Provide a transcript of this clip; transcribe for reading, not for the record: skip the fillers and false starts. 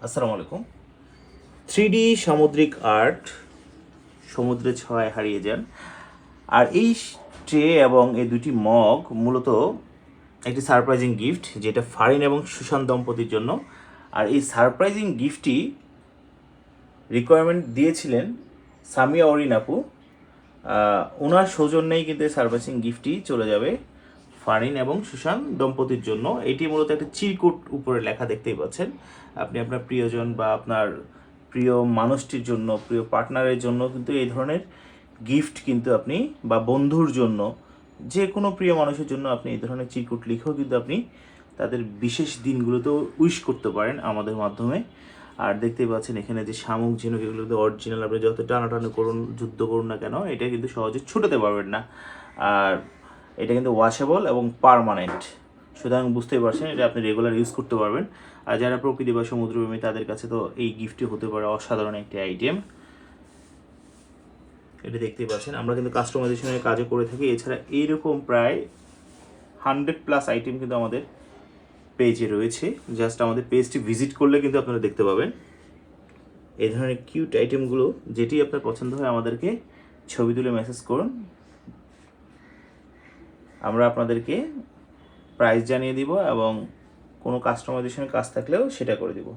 আসসালামু আলাইকুম। 3D সামুদ্রিক আর্ট, সমুদ্রে ছোঁয়ায় হারিয়ে যান। আর এই ট্রে এবং এই দুটি মগ মূলত একটি সারপ্রাইজিং গিফট, যেটা ফারিন এবং সুশান্ত দম্পতির জন্য। আর এই সারপ্রাইজিং গিফটটি রিকোয়ারমেন্ট দিয়েছিলেন সামিয়া অরিন আপু। ওনার সৌজন্যেই কিন্তু এই সারপ্রাইজিং গিফটটি চলে যাবে ফারিন এবং সুশান্ত দম্পতির জন্য। এটি মূলত একটা চিরকুট উপরে লেখা দেখতেই পাচ্ছেন। আপনি আপনার প্রিয়জন বা আপনার প্রিয় মানুষটির জন্য, প্রিয় পার্টনারের জন্য কিন্তু এই ধরনের গিফট কিন্তু আপনি, বা বন্ধুর জন্য, যে কোনো প্রিয় মানুষের জন্য আপনি এই ধরনের চিরকুট লিখেও কিন্তু আপনি তাদের বিশেষ দিনগুলোতেও উইশ করতে পারেন আমাদের মাধ্যমে। আর দেখতেই পাচ্ছেন এখানে যে শামুক ঝিনুক, এগুলো কিন্তু অরিজিনাল। আপনি যত টানাটানি করুন, যুদ্ধ করুন না কেন, এটা কিন্তু সহজে ছুটাতে পারবেন না। আর এটা কিন্তু ওয়াশেবল এবং পার্মানেন্ট, সুতরাং বুঝতেই পারছেন এটা আপনি রেগুলার ইউজ করতে পারবেন। আর যারা প্রকৃতি বা সমুদ্রপ্রেমী তাদের কাছে তো এই গিফটটি হতে পারে অসাধারণ একটি আইটেম। এটা দেখতেই পাচ্ছেন, আমরা কিন্তু কাস্টমাইজেশনের কাজও করে থাকি। এছাড়া এইরকম প্রায় 100+ আইটেম কিন্তু আমাদের পেজে রয়েছে। জাস্ট আমাদের পেজটি ভিজিট করলে কিন্তু আপনারা দেখতে পাবেন এই ধরনের কিউট আইটেমগুলো। যেটি আপনার পছন্দ হয় আমাদেরকে ছবি তুলে মেসেজ করুন, আমরা আপনাদেরকে প্রাইস জানিয়ে দিব এবং কোনো কাস্টমাইজেশনের কাজ থাকলেও সেটা করে দিব।